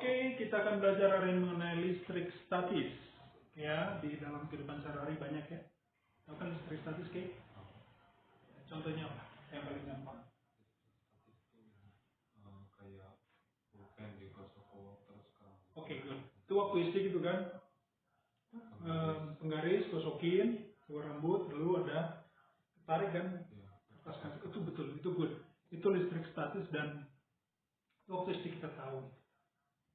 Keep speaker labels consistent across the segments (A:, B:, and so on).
A: Oke, kita akan belajar hari ini mengenai listrik statis. Ya, di dalam kehidupan sehari-hari banyak ya. Tahu kan listrik statis, Ki? Contohnya apa? Yang paling gampang.
B: Kayak pulpen digosok terus kan.
A: Oke, good. Itu waktu listrik itu kan, penggaris, gosokin, keluar rambut, lalu ada tarik kan, kertas kan. Itu betul, itu good. Itu listrik statis dan waktu listrik kita tahu.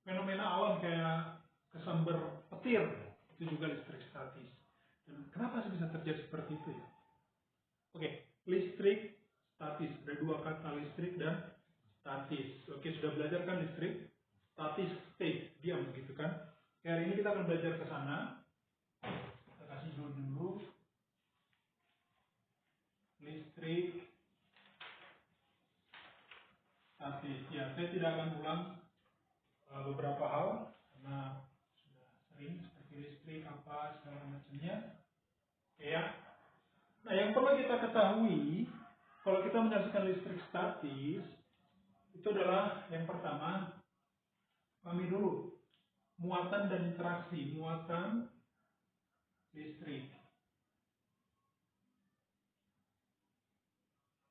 A: Fenomena alam kayak kesambar petir itu juga listrik statis. Dan kenapa sih bisa terjadi seperti itu ya? Oke, listrik statis. Ada dua kata, listrik dan statis. Oke, sudah belajar kan listrik statis, stay, diam gitu kan? Oke, hari ini kita akan belajar ke sana. Kita kasih dulu listrik statis. Ya, saya tidak akan ulang beberapa hal karena sudah sering seperti listrik apa segala macamnya. Oke ya. Nah, yang perlu kita ketahui kalau kita menyaksikan listrik statis itu adalah yang pertama, pahami dulu muatan dan interaksi muatan listrik.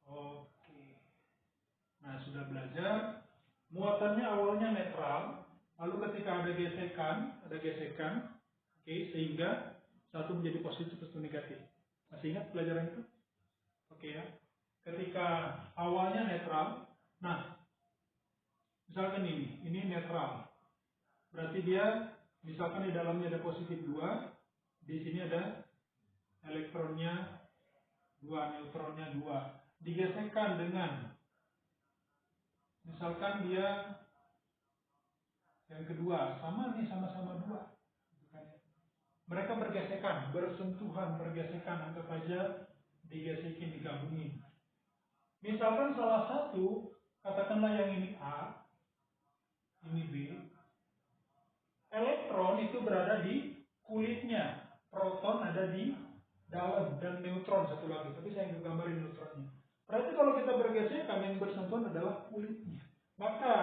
A: Oke. Nah, sudah belajar muatannya awalnya netral, lalu ketika ada gesekan, oke, sehingga satu menjadi positif atau negatif. Masih ingat pelajaran itu? Oke ya. Ketika awalnya netral, nah, misalkan ini netral. Berarti dia, misalkan di dalamnya ada positif 2, di sini ada elektronnya 2, neutronnya 2. Digesekkan dengan, misalkan dia yang kedua, sama nih, sama-sama 2. Mereka bergesekan, bersentuhan, bergesekan, anggap aja digesekin, digabungin. Misalkan salah satu, katakanlah yang ini A, ini B, elektron itu berada di kulitnya, proton ada di dalam, dan neutron satu lagi, tapi saya nggak gambarin neutronnya. Berarti kalau kita bergesekan, yang bersentuhan adalah kulitnya. Maka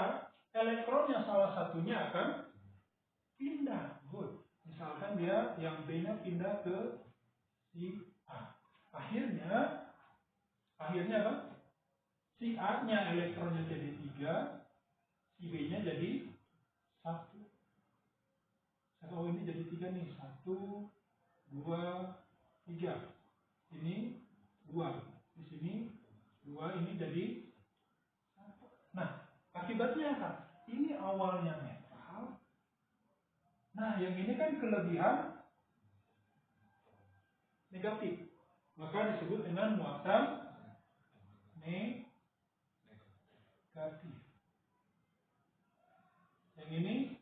A: elektronnya salah satunya akan pindah. Good. Misalkan dia yang B-nya pindah ke si A. Akhirnya apa? Si A-nya elektronnya jadi 3, si B-nya jadi 1. Oh, ini jadi 3 nih. 1, 2, 3. Ini 2. Di sini 2, ini jadi 1. Nah, akibatnya apa? Ini awalnya netral. Nah, yang ini kan kelebihan negatif. Maka disebut dengan muatan negatif. Yang ini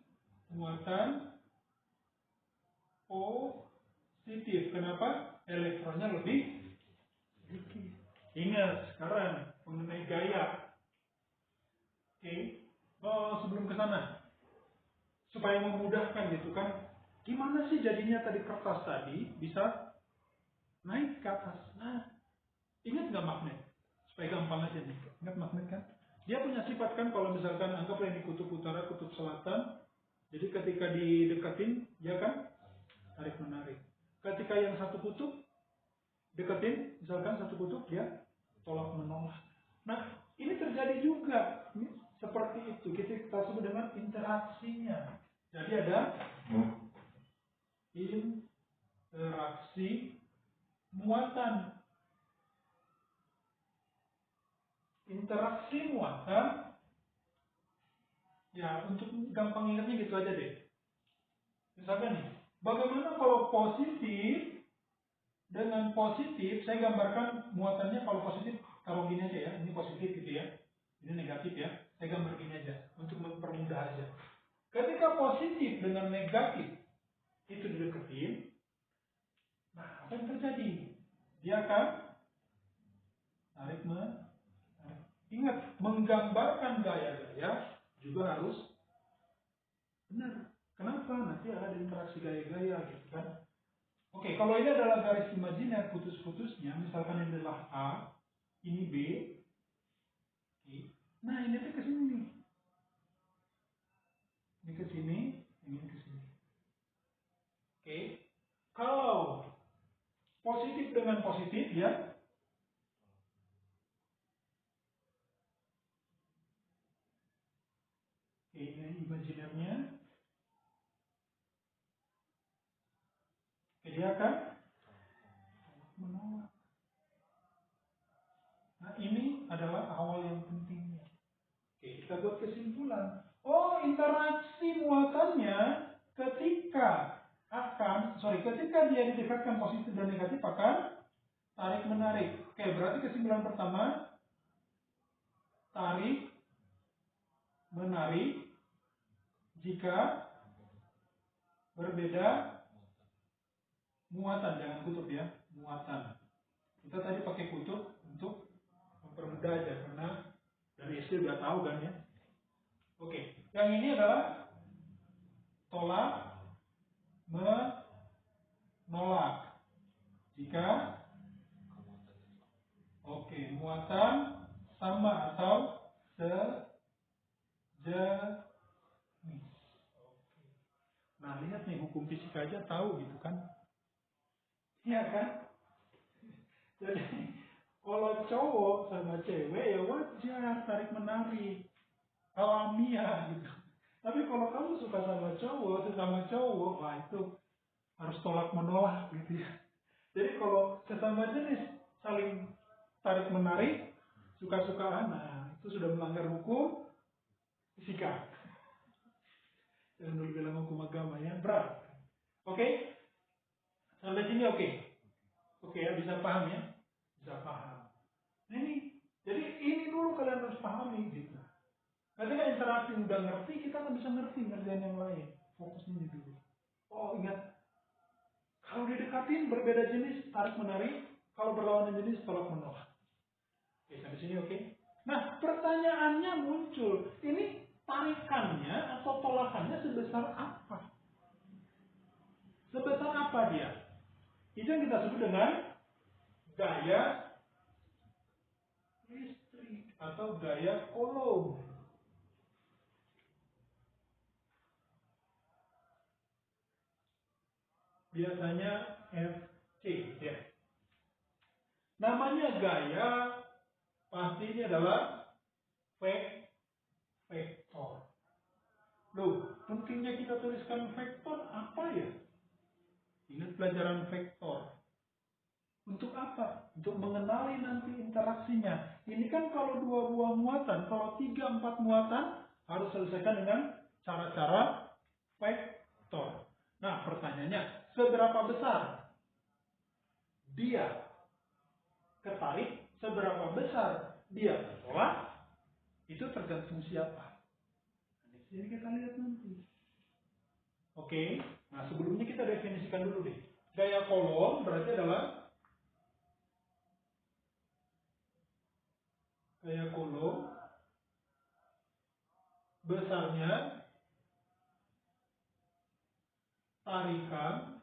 A: muatan positif. Kenapa? Elektronnya lebih sedikit. Ingat sekarang mengenai gaya. Oke. Oh, sebelum ke sana, supaya memudahkan gitu kan, gimana sih jadinya tadi kertas tadi bisa naik ke atas? Nah, ingat nggak magnet? Supaya gampang aja nih. Ingat magnet kan? Dia punya sifat kan, kalau misalkan anggaplah ini kutub utara, kutub selatan. Jadi ketika didekatin, dia kan tarik menarik. Ketika yang satu kutub deketin, misalkan satu kutub, dia tolak menolak. Nah, ini terjadi juga. Ini seperti itu. Kita sebut dengan interaksinya. Jadi ada interaksi muatan. Interaksi muatan, ya untuk gampang ingatnya gitu aja deh. Misalkan nih, bagaimana kalau positif dengan positif, saya gambarkan muatannya kalau positif, kalau gini aja ya, ini positif gitu ya, ini negatif ya, saya gambar gini aja, untuk mempermudah aja. Ketika positif dengan negatif, itu dideketin, nah apa yang terjadi? Dia akan tarik menarik. Ingat, menggambarkan gaya-gaya juga harus benar. Kenapa? Nanti ada interaksi gaya-gaya gitu kan. Oke, kalau ini adalah garis imajiner putus-putusnya, misalkan ini adalah A, ini B, oke. Nah ini tuh ke sini nih. Ini ke negatif dengan positif ya. Oke, ini imajinernya. Oke, dia akan menolak. Nah, ini adalah awal yang pentingnya. Oke, kita buat kesimpulan. Oh, interaksi muatannya ketika dia didekatkan positif dan negatif akan tarik menarik. Oke, berarti kesimpulan pertama, tarik menarik jika berbeda muatan, jangan kutub ya, muatan. Kita tadi pakai kutub untuk mempermudah aja karena dari SD udah tahu kan ya. Oke, yang ini adalah tolak menolak jika muatan sama atau sejenis. Nah, lihat nih, hukum fisika aja tahu gitu kan. Iya kan? Jadi kalau cowok sama cewek ya wajar tarik menarik, alamiah gitu. Tapi kalau kamu suka sama cowok, sesama cowok, wah itu harus tolak menolak gitu ya. Jadi kalau sesama jenis saling tarik menarik, suka-sukaan, nah itu sudah melanggar hukum fisika. Jangan dulu bilang hukum agama ya, berat. Oke? Sampai sini oke? Oke ya, bisa paham ya? Bisa paham. Nah, jadi ini dulu kalian harus pahami gitu. Ketika interaksi udah ngerti, kita kan bisa ngerti ngerjain yang lain. Fokus ini dulu. Oh ingat, kalau didekatin berbeda jenis tarik menarik, kalau berlawanan jenis tolak menolak. Oke, sampai sini oke? Nah, pertanyaannya muncul, ini tarikannya atau tolakannya sebesar apa? Sebesar apa dia? Itu yang kita sebut dengan gaya listrik atau gaya Coulomb. Biasanya Fc ya. Namanya gaya pasti ini adalah vektor. Loh, pentingnya kita tuliskan vektor apa ya? Ingat pelajaran vektor. Untuk apa? Untuk mengenali nanti interaksinya. Ini kan kalau 2 buah muatan, kalau 3, 4 muatan harus selesaikan dengan cara-cara vektor. Nah, pertanyaannya, seberapa besar dia ketarik, seberapa besar dia tertolak, itu tergantung siapa. Nah, di sini kita lihat nanti. Oke, nah sebelumnya kita definisikan dulu deh. Gaya Coulomb berarti adalah gaya Coulomb besarnya tarikan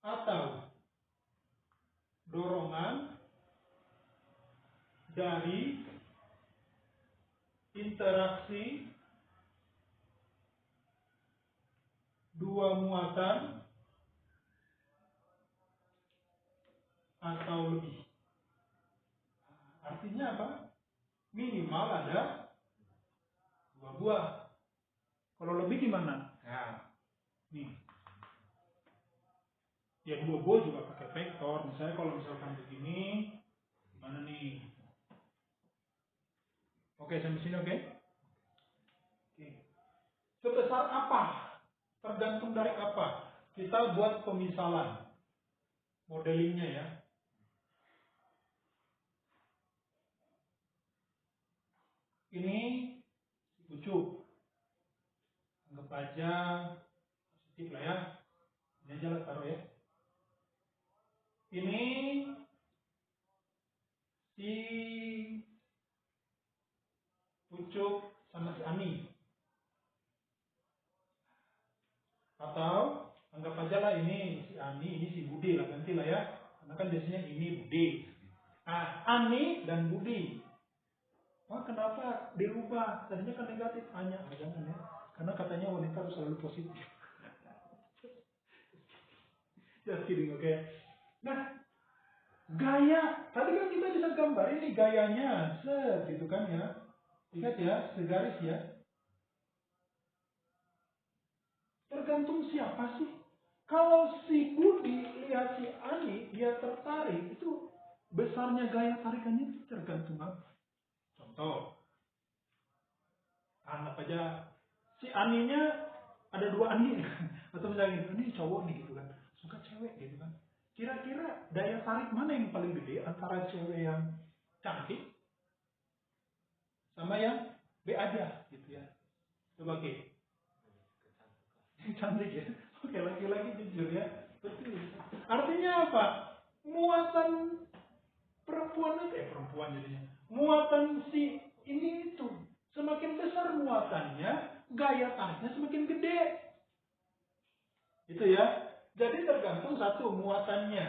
A: atau dorongan dari interaksi 2 muatan atau lebih. Artinya apa? Minimal ada 2 buah. Kalau lebih gimana? Nah, nih. Ya 2 buah juga pakai vektor. Misalnya kalau misalkan begini, gimana nih? Oke, sampai sini oke? Oke. Sebesar apa? Tergantung dari apa? Kita buat pemisalan. Modelingnya ya. Ini pucuk. Anggap aja positif lah ya. Ini aja lah taruh ya. Ini si pucuk sama si Ani. Atau anggap aja lah ini si Ani, ini si Budi lah, ganti lah ya. Karena kan biasanya ini Budi. Nah, Ani dan Budi. Wah, kenapa dirubah? Tadinya kan negatif. Hanya jangan ya. Karena katanya wanita harus selalu positif. Just kidding, oke? Nah, gaya, tadi kan kita bisa gambar ini gayanya, set gitu kan ya. Ingat ya, segaris ya. Tergantung siapa sih. Kalau si Budi lihat si Ani, dia tertarik, itu besarnya gaya tarikannya itu tergantung apa. Contoh, anggap aja si Aninya ada dua Ani, atau misalnya ini cowok nih gitu kan, suka cewek gitu kan. Kira-kira daya tarik mana yang paling gede antara cewek yang cantik sama yang B aja gitu ya. Coba Ki. Cantik ya. Oke, laki-laki jujur ya. Betul. Artinya apa? Muatan perempuan itu perempuan jadinya. Muatan si ini itu semakin besar muatannya, gaya tariknya semakin gede. Itu ya. Jadi tergantung satu muatannya.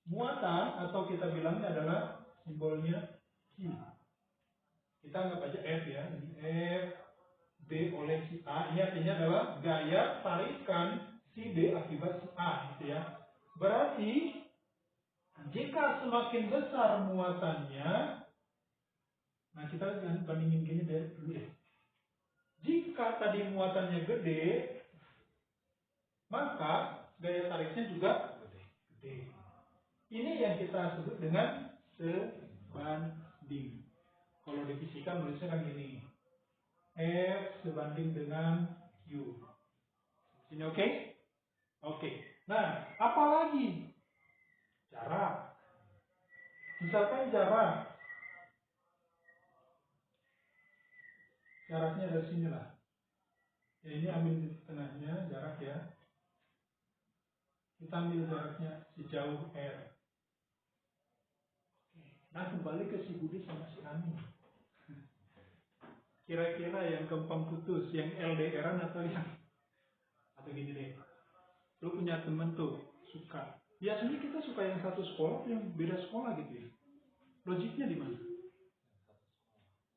A: Muatan atau kita bilangnya adalah simbolnya Q. Kita anggap aja F ya. Ini F B oleh si A. Ini artinya adalah gaya tarikan si B akibat si A gitu ya. Berarti jika semakin besar muatannya, nah kita bandingin gini dulu ya. Jika tadi muatannya gede, maka gaya tariknya juga gede. Ini yang kita sebut dengan sebanding. Kalau di fisika nulisnya kan gini. F sebanding dengan Q. Ini oke? Oke. Nah, apalagi jarak. Misalkan jaraknya dari sini lah. Ya, ini ambil di tengahnya jarak ya. Kita ambil jaraknya sejauh R. Nah, kembali ke si Budi sama si Ani. Kira-kira yang gampang putus, yang LDR-an atau gini deh. Lu punya temen tuh suka. Biasanya kita suka yang satu sekolah, yang beda sekolah gitu ya. Logiknya di mana?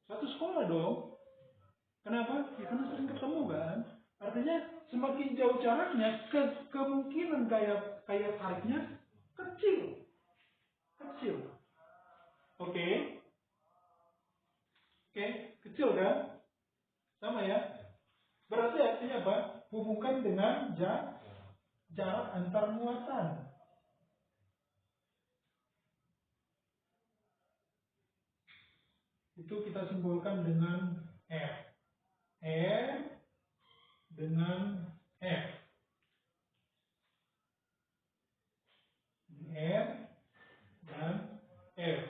A: Satu sekolah dong. Kenapa? Ya karena sering ketemu kan. Artinya semakin jauh jaraknya, kemungkinan gaya tariknya kecil. Kecil. Oke. Oke, kecil kan? Sama ya. Berarti artinya apa? Hubungkan dengan jarak antar muatan. Itu kita simbolkan dengan R. R dengan F. R dan F.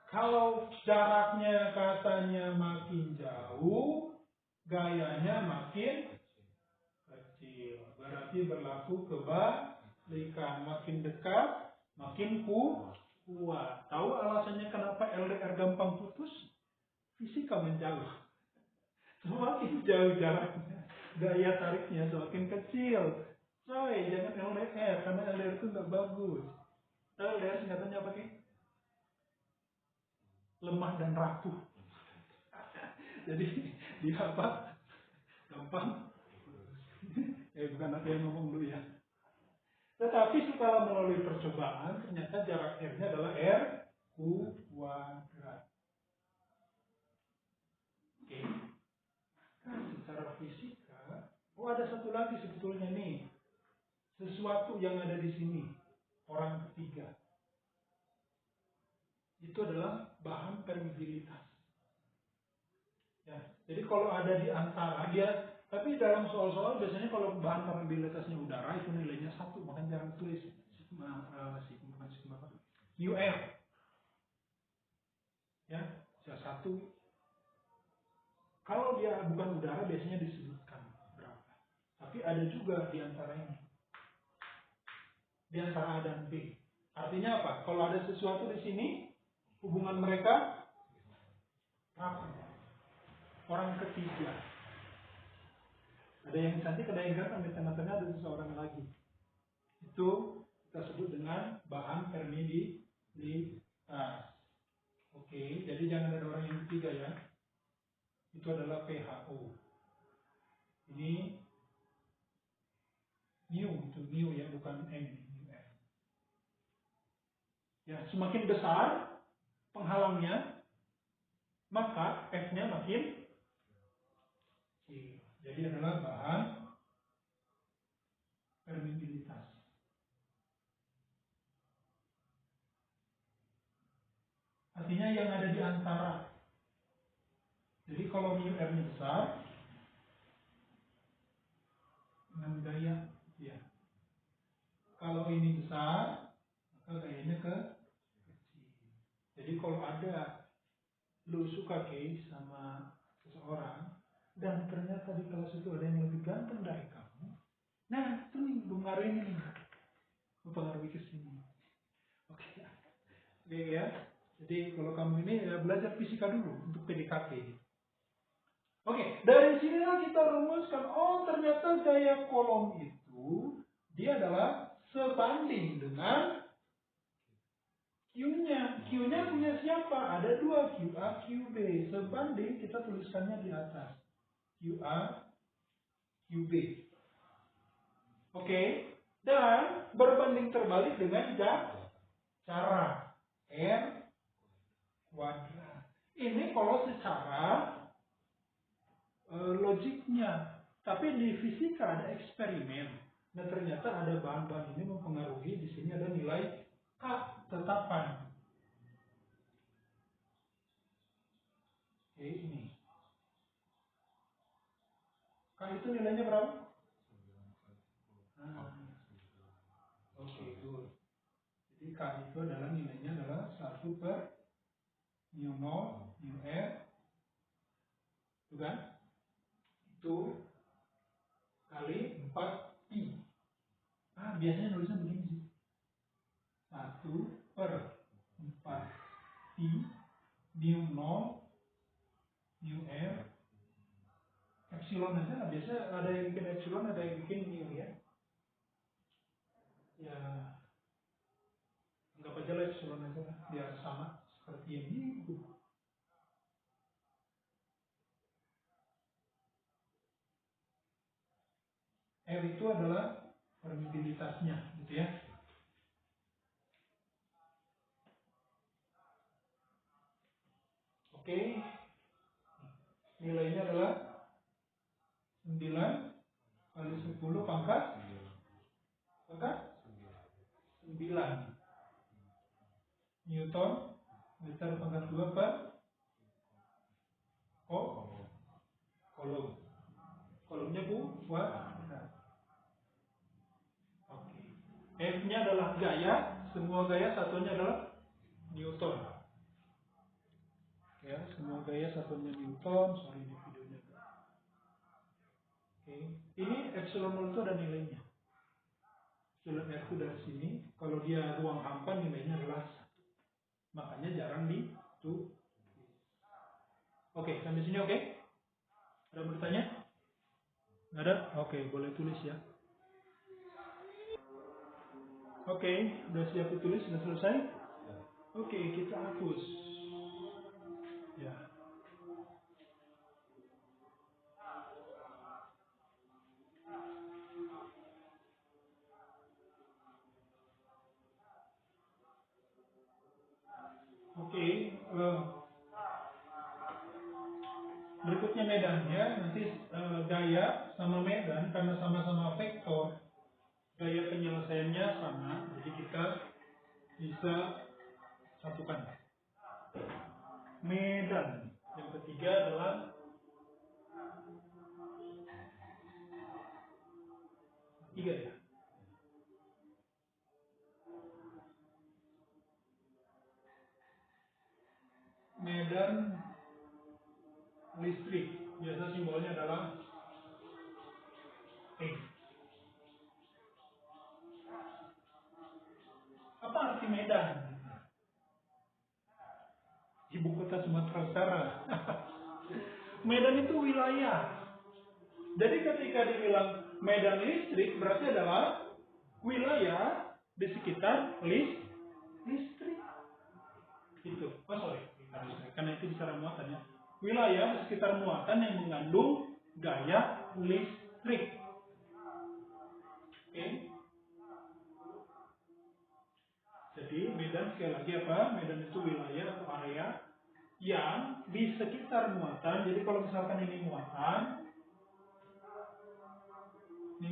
A: Kalau jaraknya katanya makin jauh, gayanya makin kecil. Berarti berlaku kebalikan. Makin dekat, makin kuat. Tahu alasannya kenapa LDR gampang putus? Fisika menjauh. Semakin jauh jaraknya, gaya tariknya semakin kecil. Coy, jangan LDR, karena LDR itu nggak bagus. LDR singkatannya apa sih? Lemah dan rapuh. Jadi dia apa? Gampang. Bukan aku yang ngomong dulu ya. Tetapi setelah melalui percobaan, ternyata jarak R-nya adalah R kuadrat. Oke. Nah, secara fisika, ada satu lagi sebetulnya nih. Sesuatu yang ada di sini, orang ketiga. Itu adalah bahan permeabilitas. Ya, jadi kalau ada di antara dia, tapi dalam soal-soal biasanya kalau bahan permeabilitasnya udara itu nilainya 1, makanya jarang tulis sigma UR. Ya, satu. Kalau dia bukan udara biasanya disebutkan berapa. Tapi ada juga di antara ini. Di antara A dan B. Artinya apa? Kalau ada sesuatu di sini, hubungan mereka rapuh. Orang ketiga. Ada yang cantik, ada yang ganteng, di tengah-tengah ada seseorang lagi. Itu kita sebut dengan bahan permeabilitas. Oke, jadi jangan ada orang yang ketiga ya. Itu adalah PHO. Ini Mu itu mu ya, bukan m ini, mu f. Ya, semakin besar penghalangnya, maka f-nya makin kecil. Jadi adalah bahan permeabilitas. Artinya yang ada di antara. Jadi kalau mu f-nya besar dengan gaya, ya. Kalau ini besar, maka gayanya kecil. Jadi kalau ada lu suka case sama seseorang dan ternyata di kelas itu ada yang lebih ganteng dari kamu, nah itu nih mempengaruhi nih, mempengaruhi ke sini. Oke, oke ya. Jadi kalau kamu ini ya, belajar fisika dulu untuk PDKT. Oke, dari sinilah kita rumuskan, oh ternyata gaya kolom itu dia adalah sebanding dengan Q-nya. Q-nya punya siapa? Ada dua, QA, QB. Sebanding, kita tuliskannya di atas. QA, QB. Oke. Dan berbanding terbalik dengan cara R kuadrat. Ini kalau secara logiknya. Tapi di fisika ada eksperimen. Nah ternyata ada bahan-bahan ini mempengaruhi. Di sini ada nilai K tetapan. Oke, ini. K itu nilainya berapa? Oke, good. Jadi K itu adalah nilainya adalah 1 per mu 0, mu R. Itu kan? Itu kali 4 pi. Biasanya nulisnya begini sih. 1 per 4 pi mu 0, mu R. Epsilon aja lah. Biasa ada yang bikin epsilon, ada yang bikin mu ya. Ya, anggap aja lah epsilon aja lah. Biar sama seperti yang ini. R itu adalah permeabilitasnya, gitu ya. Oke, nilainya adalah 9 kali 10 pangkat 9 Newton meter pangkat 2 per kolom. Kolomnya kuadrat. Oke. F-nya adalah gaya, semua gaya satunya adalah Newton. Ya, semua gaya satunya Newton. Sorry ini videonya. Oke. Ini epsilon 0 itu ada nilainya. Epsilon R itu dari sini. Kalau dia ruang hampa nilainya adalah 1. Makanya jarang ditulis. Oke, sampai sini oke? Ada mau bertanya? Nggak ada? Oke, boleh tulis ya. Oke, udah siap ditulis, sudah selesai? Oke, kita hapus. Ya. Oke, berikutnya medan ya. Nanti gaya sama medan karena sama-sama vektor, gaya penyelesaiannya sama, jadi kita bisa satukan. Medan yang ketiga adalah tiga ya. Medan listrik, biasa simbolnya adalah E. Apa arti Medan? Ibu kota Sumatera Utara. Medan itu wilayah. Jadi ketika dibilang medan listrik berarti adalah wilayah di sekitar listrik. Itu. Oh sorry, karena itu bicara muatan ya. Wilayah di sekitar muatan yang mengandung gaya listrik. Oke. Oke. Jadi medan sekali lagi apa? Medan itu wilayah atau area yang di sekitar muatan. Jadi kalau misalkan ini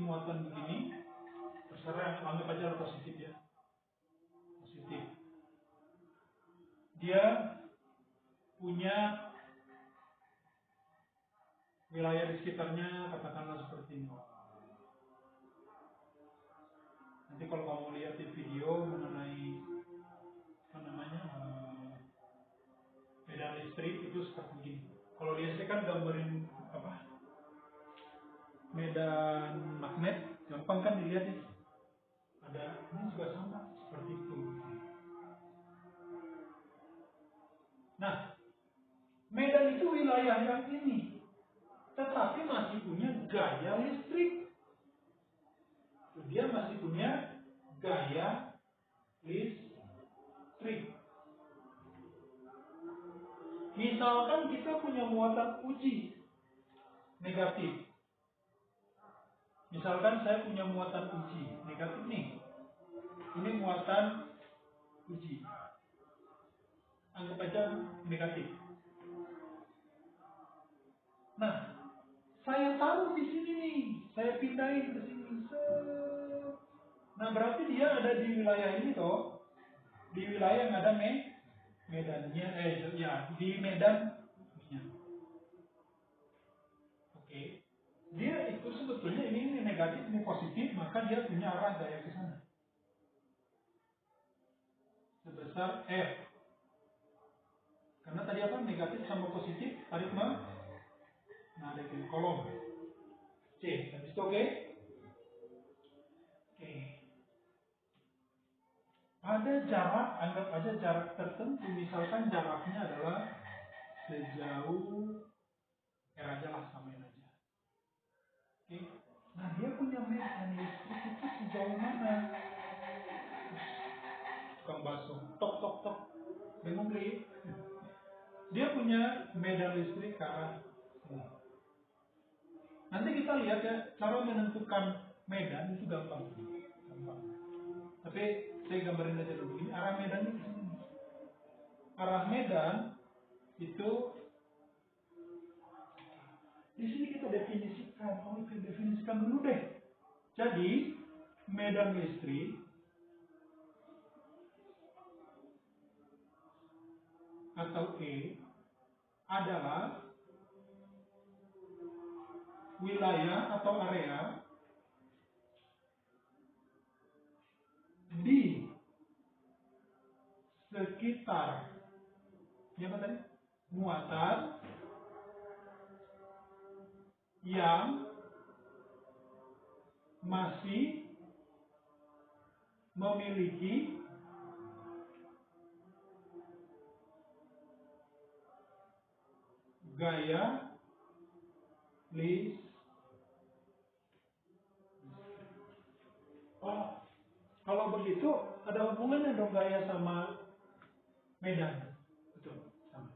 A: muatan begini, terserah anggap aja positif ya. Positif. Dia punya wilayah di sekitarnya, katakanlah seperti ini. Nanti kalau kamu lihat di video mengenai apa namanya medan listrik itu seperti ini. Kalau listrik kan gambarin apa? Medan magnet, gampang kan dilihat ya. Ada ini juga sama seperti itu. Nah, medan itu wilayah yang ini, tetapi masih punya gaya listrik. Dia masih punya gaya listrik. Misalkan kita punya muatan uji negatif. Misalkan saya punya muatan uji negatif nih. Ini muatan uji. Anggap aja negatif. Nah, saya taruh di sini nih. Saya pindahin ke sini. Nah, berarti dia ada di wilayah ini toh. Di wilayah yang ada medannya. Ya, di medan. Oke. Dia itu sebetulnya ini negatif, ini positif, maka dia punya arah gaya ke sana. Sebesar F. Karena tadi apa? Negatif sama positif, tarik menarik ke kolom. C. Habis itu oke? Oke. Ada jarak, anggap aja jarak tertentu. Misalkan jaraknya adalah sejauh R aja lah, samain aja. Oke. Nah, dia punya medan listrik itu sejauh mana? Tukang bakso, tok tok tok. Bingung beli. Dia punya medan listrik ke arah sini. Nanti kita lihat ya, cara menentukan medan itu gampang. Tapi saya gambarin aja dulu. Ini arah medan ini ke sini. Arah medan itu di sini kita definisikan. Kita definisikan dulu deh. Jadi medan listrik atau E adalah wilayah atau area di sekitar muatan yang masih memiliki gaya listrik. Oh, kalau begitu ada hubungannya dong gaya sama medan. Betul, sama.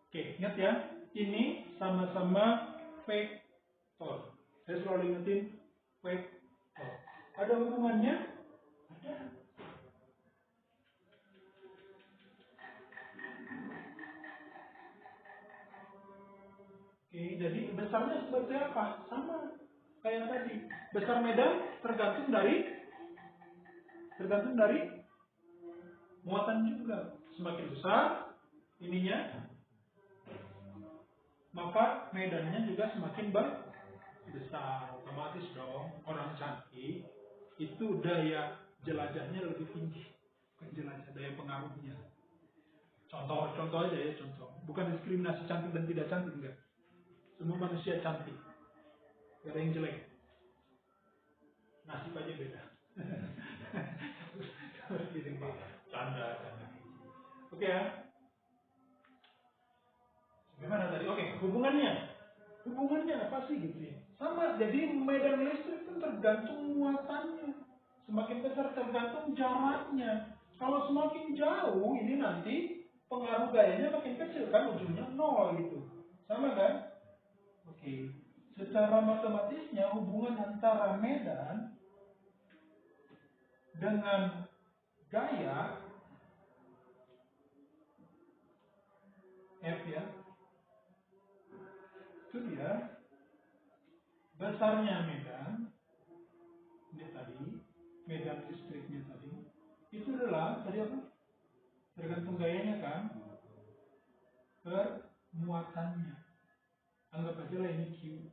A: Oke, ingat ya, ini sama-sama vektor. Saya selalu ingetin vektor. Ada hubungannya? Ada. Oke, jadi besarnya seperti apa? Sama kayak tadi. Besar medan tergantung dari muatan juga. Semakin besar ininya, maka medannya juga semakin besar. Otomatis dong, orang cantik itu daya jelajahnya lebih tinggi. Bukan jelajah, daya pengaruhnya. Contoh aja ya, contoh. Bukan diskriminasi cantik dan tidak cantik, enggak. Semua manusia cantik. Gak ada yang jelek. Nasib aja beda. Canda. Oke ya. Gimana tadi? Oke, hubungannya apa sih gitu ya? Sama, jadi medan listrik itu tergantung muatannya. Semakin besar tergantung jaraknya. Kalau semakin jauh, ini nanti pengaruh gayanya makin kecil kan, ujungnya 0 gitu. Sama kan? Oke. Secara matematisnya hubungan antara medan dengan gaya F ya, itu dia besarnya medan, ini tadi medan listriknya tadi, itu adalah tadi apa? Tergantung gayanya kan, per muatannya. Anggap aja lah ini Q.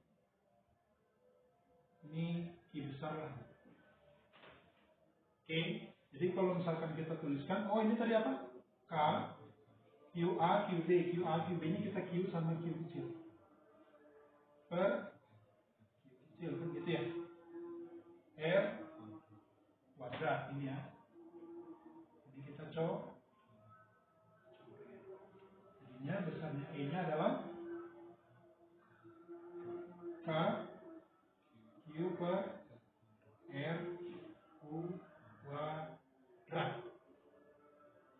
A: Ini Q besar lah. Oke, jadi kalau misalkan kita tuliskan, oh ini tadi apa? K, QA, QB, QA, QB ini kita Q sama Q kecil. Per Q kecil kan gitu ya. R kuadrat ini ya. Jadi kita coba. Jadinya besarnya E-nya adalah K Q per R U kuadrat.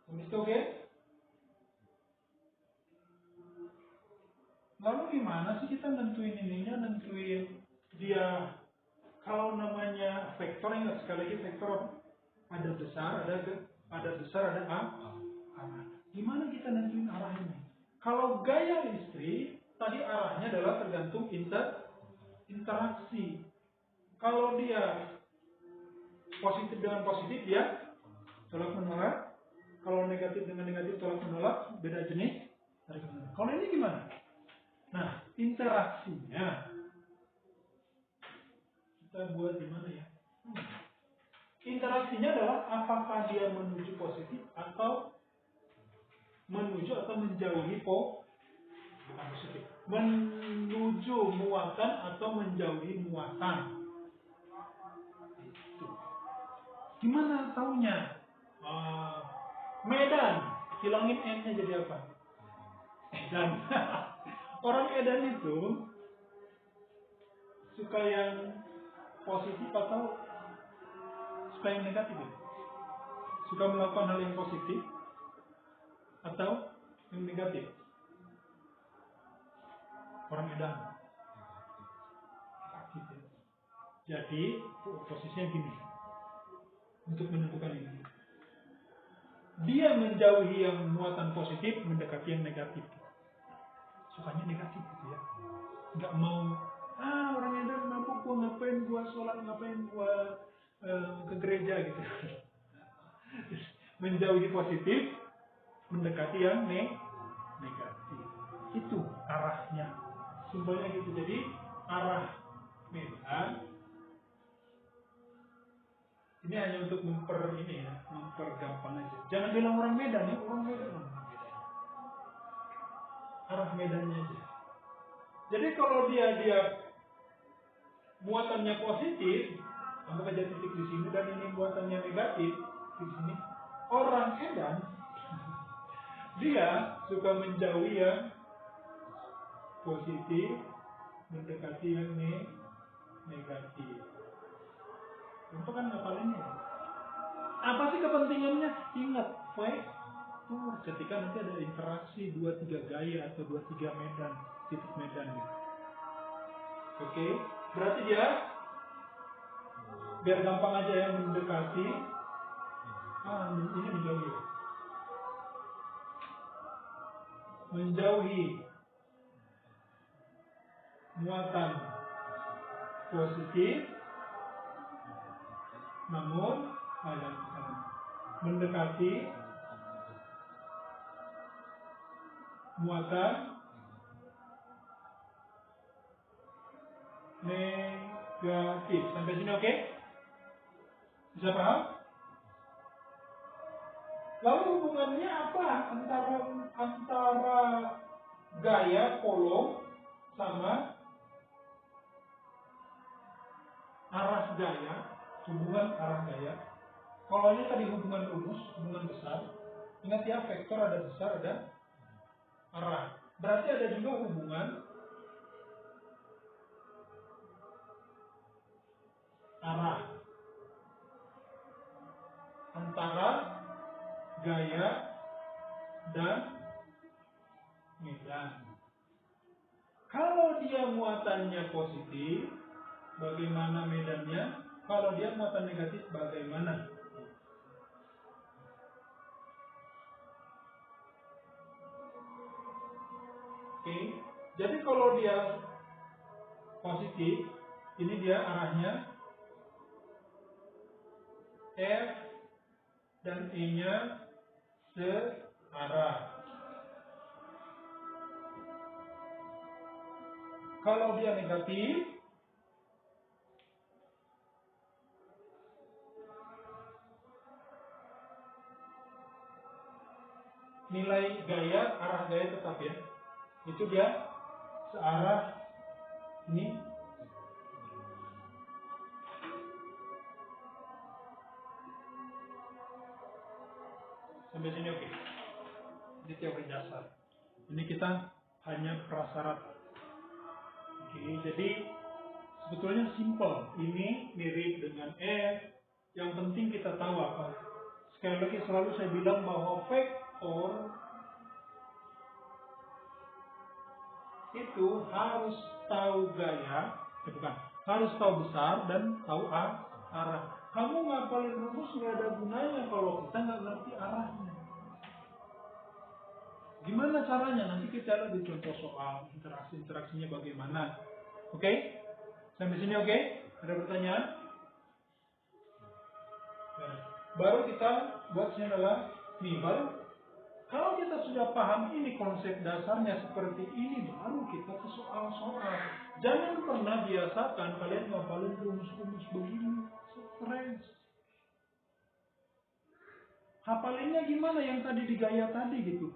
A: Tulis itu oke? Lalu gimana sih kita nentuin ininya, nentuin dia kalau namanya vektor, ingat sekali lagi vektor ada besar, ada besar, ada arah. Gimana kita nentuin arahnya? Kalau gaya listrik tadi arahnya adalah tergantung interaksi. Kalau dia positif dengan positif dia tolak menolak. Kalau negatif dengan negatif tolak menolak, beda jenis. Kalau ini gimana? Nah, interaksinya kita buat di mana ya? Interaksinya adalah apakah dia menuju positif atau menjauhi bukan positif. Menuju muatan atau menjauhi muatan. Itu. Gimana taunya? Medan, hilangin N-nya jadi apa? Edan. Orang edan itu suka yang positif atau suka yang negatif ya? Suka melakukan hal yang positif atau yang negatif? Orang edan negatif ya. Jadi posisinya gini untuk menentukan ini. Dia menjauhi yang muatan positif, mendekati yang negatif. Sukanya negatif gitu ya. Nggak mau orang edan mabuk, gua ngapain gua sholat, ngapain gua ke gereja gitu. Menjauhi positif, mendekati yang negatif. Itu arahnya. Simpelnya gitu. Jadi arah medan ini hanya untuk mempergampang aja. Jangan bilang orang Medan ya, orang Medan. Arah medannya aja. Jadi kalau dia muatannya positif, anggap aja titik di sini, dan ini muatannya negatif di sini. Orang edan dia suka menjauhi yang positif, mendekati yang negatif. Itu kan ngapalinnya? Apa sih kepentingannya? Ingat, vektor. Ketika nanti ada interaksi 2-3 gaya atau 2-3 medan, titik medan. Oke, berarti dia biar gampang aja yang mendekati. Ini menjauhi. Menjauhi muatan positif, namun mendekati muatan negatif. Sampai sini oke? Bisa paham? Lalu hubungannya apa antara gaya kolom sama arah gaya? Hubungan arah gaya. Kalau ini tadi hubungan rumus, hubungan besar. Ingat ya, vektor ada besar, ada arah. Berarti ada juga hubungan arah antara gaya dan medan. Kalau dia muatannya positif, bagaimana medannya? Kalau dia muatan negatif, bagaimana Oke. Jadi kalau dia positif, ini dia arahnya F dan E-nya searah. Kalau dia negatif, nilai gaya, arah gaya tetap ya. Itu dia searah ini. Sampai sini oke. Ini teori dasar. Ini kita hanya prasyarat. Oke, jadi sebetulnya simple. Ini mirip dengan F. Yang penting kita tahu apa. Sekali lagi selalu saya bilang bahwa vektor itu harus tahu gaya, bukan, harus tahu besar dan tahu arah. Kamu ngapalin rumus nggak ada gunanya kalau kita nggak ngerti arahnya. Gimana caranya? Nanti kita lihat di contoh soal interaksinya bagaimana. Oke? Sampai sini oke? Ada pertanyaan? Baru kita buat sini adalah nih baru. Kalau kita sudah paham ini konsep dasarnya seperti ini, baru kita ke soal-soal. Jangan pernah biasakan kalian ngapalin rumus-rumus begini. Stres. Hafalinnya gimana yang tadi di gaya tadi gitu.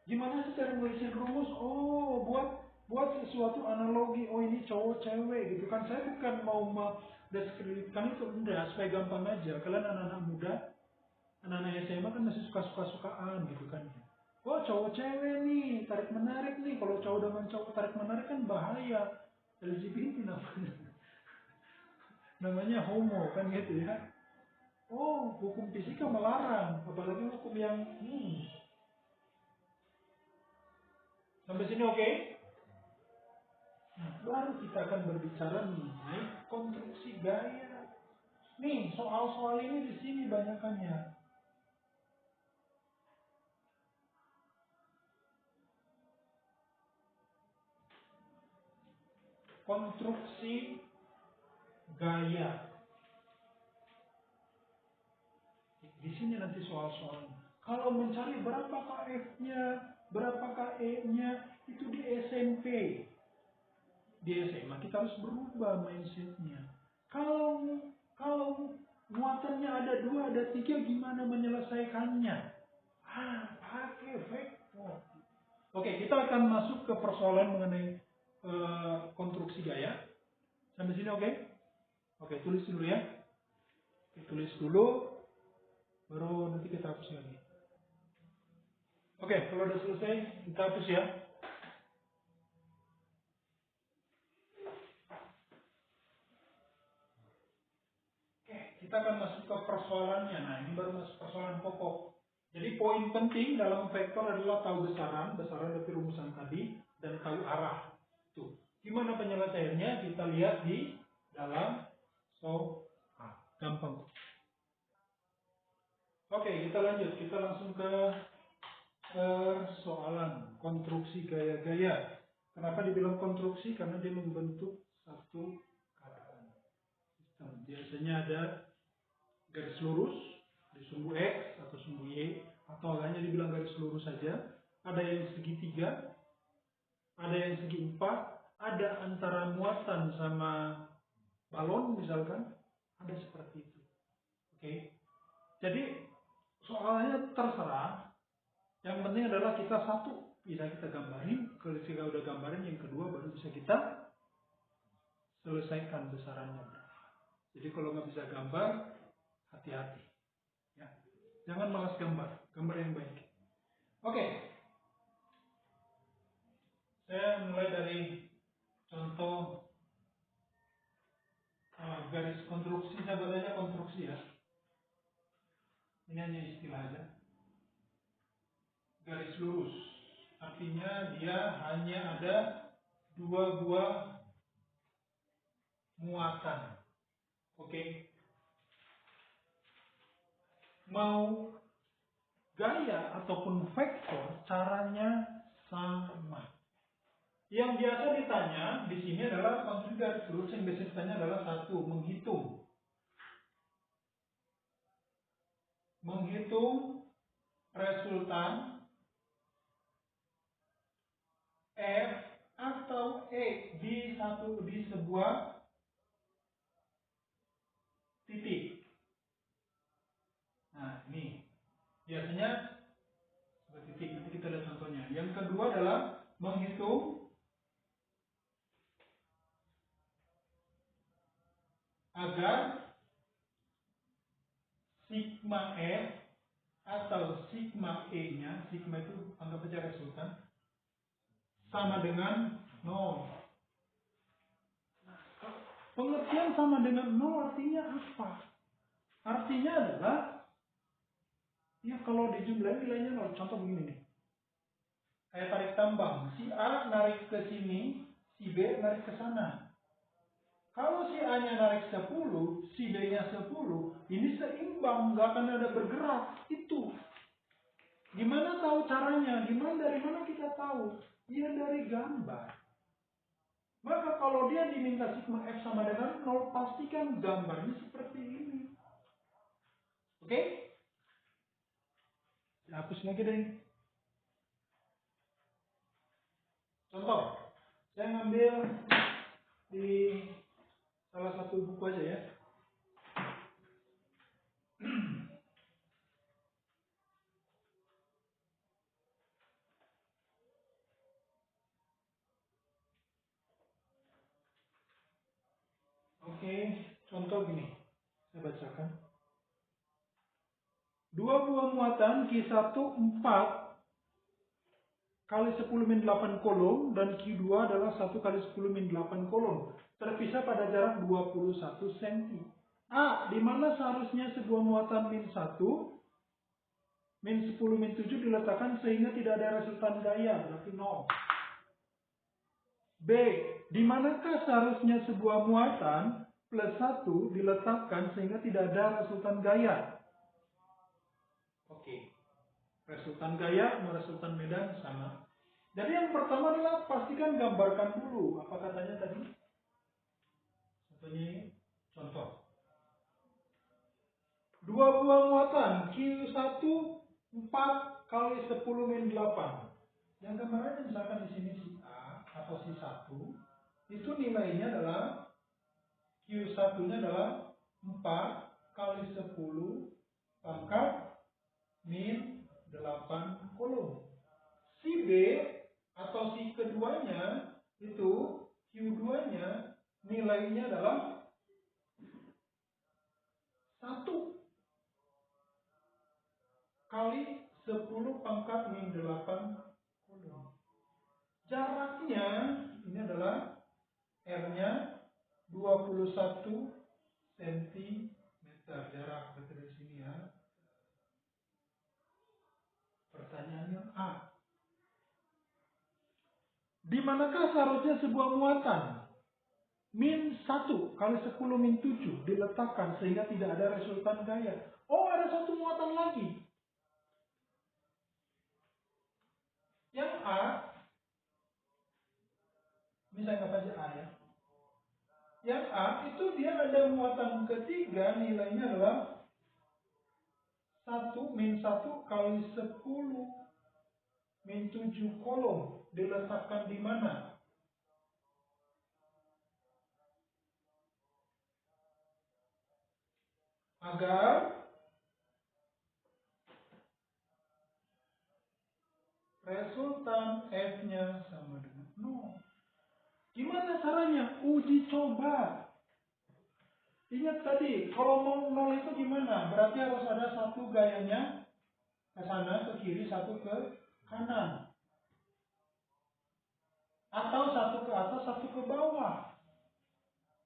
A: Gimana sih cara nulisin rumus? Oh, buat sesuatu analogi. Oh, ini cowok cewek gitu kan. Saya bukan mau mendeskripsikan itu, enggak, supaya gampang aja. Kalian anak-anak muda, anak-anak SMA kan masih suka-sukaan gitu kan. Oh, cowok cewek nih, tarik menarik nih. Kalau cowok dengan cowok tarik menarik kan bahaya. LGBT namanya. Namanya homo kan gitu ya. Oh, hukum fisika melarang, apalagi hukum yang sampai sini oke? Nah, baru kita akan berbicara mengenai konstruksi gaya. Nih, soal-soal ini di sini banyakannya. Konstruksi gaya. Di sini nanti soal-soalnya. Kalau mencari berapakah F-nya, berapakah E-nya, itu di SMP. Di SMA kita harus berubah mindsetnya. Kalau muatannya ada 2, ada 3, gimana menyelesaikannya? Pakai vektor. Oke, kita akan masuk ke persoalan mengenai konstruksi gaya. Sampai sini oke? Oke, tulis dulu ya. Oke, tulis dulu. Baru nanti kita hapus lagi. Oke, kalau udah selesai, kita hapus ya. Oke, kita akan masuk ke persoalannya. Nah, ini baru masuk persoalan pokok. Jadi poin penting dalam vektor adalah tahu besaran dari rumusan tadi, dan tahu arah. Tuh. Gimana penyelesaiannya? Kita lihat di dalam soal. Gampang. Oke, kita lanjut. Kita langsung ke persoalan konstruksi gaya-gaya. Kenapa dibilang konstruksi? Karena dia membentuk satu keadaan sistem. Biasanya ada garis lurus di sumbu X atau sumbu Y, atau hanya dibilang garis lurus saja. Ada yang segitiga, ada yang segi empat, ada antara muatan sama balon misalkan, ada seperti itu. Oke. Jadi soalnya terserah. Yang penting adalah kita satu bisa kita gambarin. Kalau kita udah gambarin, yang kedua baru bisa kita selesaikan besarannya berapa. Jadi kalau nggak bisa gambar, hati-hati. Ya. Jangan malas gambar yang baik. Oke. Saya mulai dari contoh garis konstruksi. Saya bacanya konstruksi ya. Ini hanya istilah aja. Garis lurus. Artinya dia hanya ada 2 buah muatan. Oke. Mau gaya ataupun vektor, caranya sama. Yang biasa ditanya di sini adalah konjugasi. Terus yang biasa ditanya adalah satu, menghitung resultan F atau E di sebuah titik. Nah, ini biasanya sebuah titik. Nanti kita lihat contohnya. Yang kedua adalah menghitung agar sigma F atau sigma E-nya, sigma itu anggap saja resultan, sama dengan 0. Pengertian sama dengan 0 artinya apa? Artinya adalah, ya kalau dijumlahin nilainya 0. Contoh begini nih. Kayak tarik tambang. Si A narik ke sini, si B narik ke sana. Kalau si A-nya narik 10, si B-nya 10, ini seimbang, nggak akan ada bergerak. Itu. Gimana tahu caranya? Dari mana kita tahu? Ya dari gambar. Maka kalau dia diminta sigma F sama dengan 0, pastikan gambarnya seperti ini. Oke? Hapus lagi deh. Contoh. Saya ngambil di salah satu buku aja ya. Oke, contoh gini. Saya bacakan. Dua buah muatan Q1 4 kali 10⁻8 kolom dan Q2 adalah 1 kali 10⁻8 kolom. Terpisah pada jarak 21 cm. A, di mana seharusnya sebuah muatan min 1 min 10 min 7 diletakkan sehingga tidak ada resultan gaya, berarti 0. B, di manakah seharusnya sebuah muatan plus 1 diletakkan sehingga tidak ada resultan gaya? Oke. Resultan gaya sama resultan medan sama. Jadi yang pertama adalah pastikan gambarkan dulu. Apa katanya tadi? Contohnya ini. Contoh. Dua buah muatan Q1 4 kali 10⁻8. Yang gambarannya misalkan di sini si A atau si 1, itu nilainya adalah Q1-nya adalah 4 kali 10 pangkat min 8 kolom. Si B atau si keduanya itu Q2-nya nilainya adalah 1 kali 10 pangkat min 8 kolom. Jaraknya ini adalah R-nya 21 cm. Jarak dari sini ya. Pertanyaannya A. Di manakah seharusnya sebuah muatan min 1 kali 10 min 7 diletakkan sehingga tidak ada resultan gaya? Oh, ada satu muatan lagi. Yang A, misalnya apa aja A ya. Yang A itu dia ada muatan ketiga, nilainya adalah 1 min 1 kali 10 min 7 kolom. Diletakkan di mana? Agar resultan F-nya sama dengan 0. Gimana caranya? Uji coba. Ingat tadi, kalau mau 0 itu gimana? Berarti harus ada satu gayanya ke sana, ke kiri, satu ke kanan. Atau satu ke atas, satu ke bawah.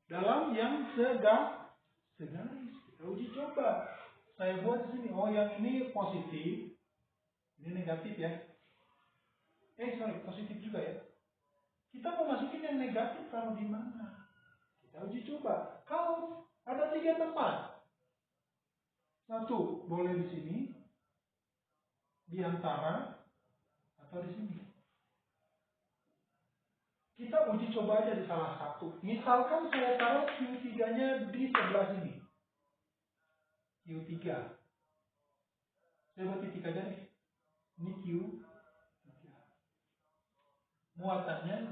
A: Dalam yang segaris. Kita uji coba. Saya buat di sini. Oh, yang ini positif. Ini negatif ya. Positif juga ya. Kita mau masukin yang negatif kalau di mana? Kita uji coba. Kalau ada 3 tempat. Satu boleh di sini, di antara, atau di sini. Kita uji coba aja di salah satu. Misalkan saya taruh Q3-nya di sebelah sini. Q3. Saya buat titik aja nih. Ini Q3. Muatannya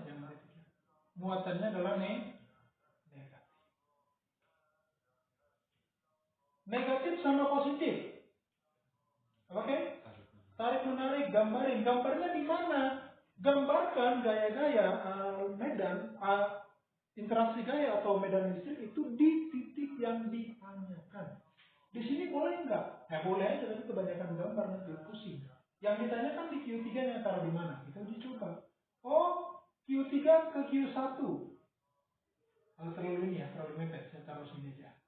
A: adalah negatif. Negatif sama positif. Oke? Tarik menarik, gambarin. Gambarnya di mana? Gambarkan gaya-gaya medan interaksi gaya atau medan listrik itu di titik yang ditanyakan. Di sini boleh nggak? Ya boleh aja, tapi kebanyakan gambar nanti pusing. Yang ditanyakan di Q3-nya taruh di mana? Kita uji coba. Oh, Q3 ke Q1. Kalau terlalu ini ya, terlalu mepet, saya taruh sini aja.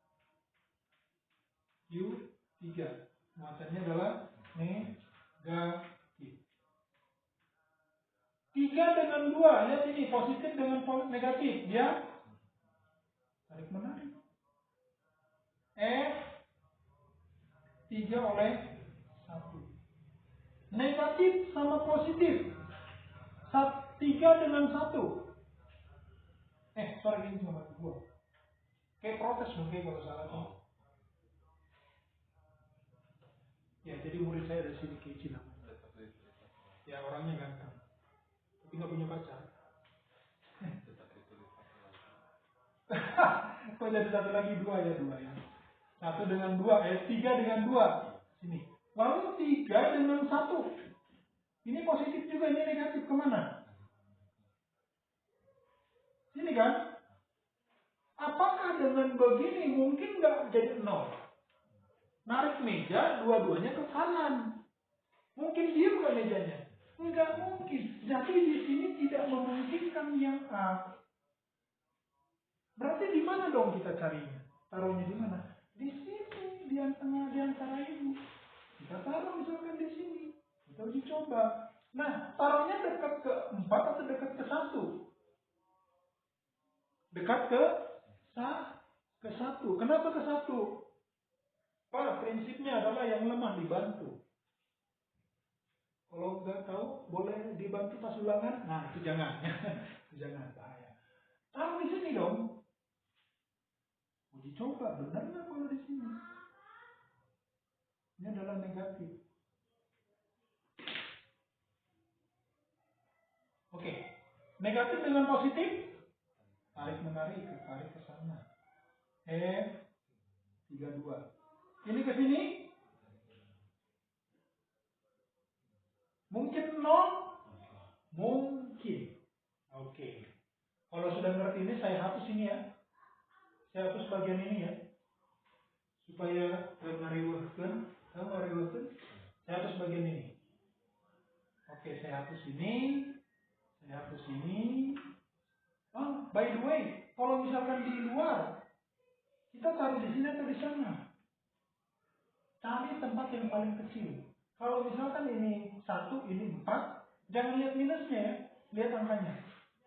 A: Q3. Muatannya adalah negatif. 3 dengan 2, lihat ini positif dengan negatif, ya. Tarik menarik. F3 oleh 1. Negatif sama positif. 3 dengan 1. Sorry, ini cuma 2. Kayak protes mungkin kalau salah. Ya, jadi murid saya dari sini kayak Cina. Ya, orangnya ganteng. Tapi nggak punya pacar. Kok jadi satu lagi 2 ya? 1 dengan 2, 3 dengan 2. Sini. Lalu 3 dengan 1. Ini positif juga, ini negatif kemana? Sini kan? Apakah dengan begini mungkin nggak jadi 0? Narik meja, dua-duanya ke kanan. Mungkin diam nggak mejanya? Nggak mungkin. Jadi di sini tidak memungkinkan yang A. Berarti di mana dong kita carinya? Taruhnya di mana? Di sini, di antara ini. Kita taruh misalkan di sini. Kita uji coba. Nah, taruhnya dekat ke 4 atau dekat ke 1? Dekat ke 1. Kenapa ke 1? Pak, prinsipnya adalah yang lemah dibantu. Kalau nggak tahu, boleh dibantu pas ulangan. Nah, itu jangan. Jangan, bahaya. Taruh di sini dong. Uji coba, benar nggak kalau di sini? Ini adalah negatif. Oke. Negatif dengan positif. Tarik menarik, tarik ke sana. F32. Ini ke sini. Mungkin 0? Mungkin. Oke. Kalau sudah ngerti ini, saya hapus ini ya. Saya hapus bagian ini ya. Supaya ngariwahkan. Saya hapus bagian ini. Oke, saya hapus ini. Saya hapus ini. Oh, by the way, kalau misalkan di luar, kita taruh di sini atau di sana? Cari tempat yang paling kecil. Kalau misalkan ini 1, ini 4, jangan lihat minusnya ya. Lihat angkanya.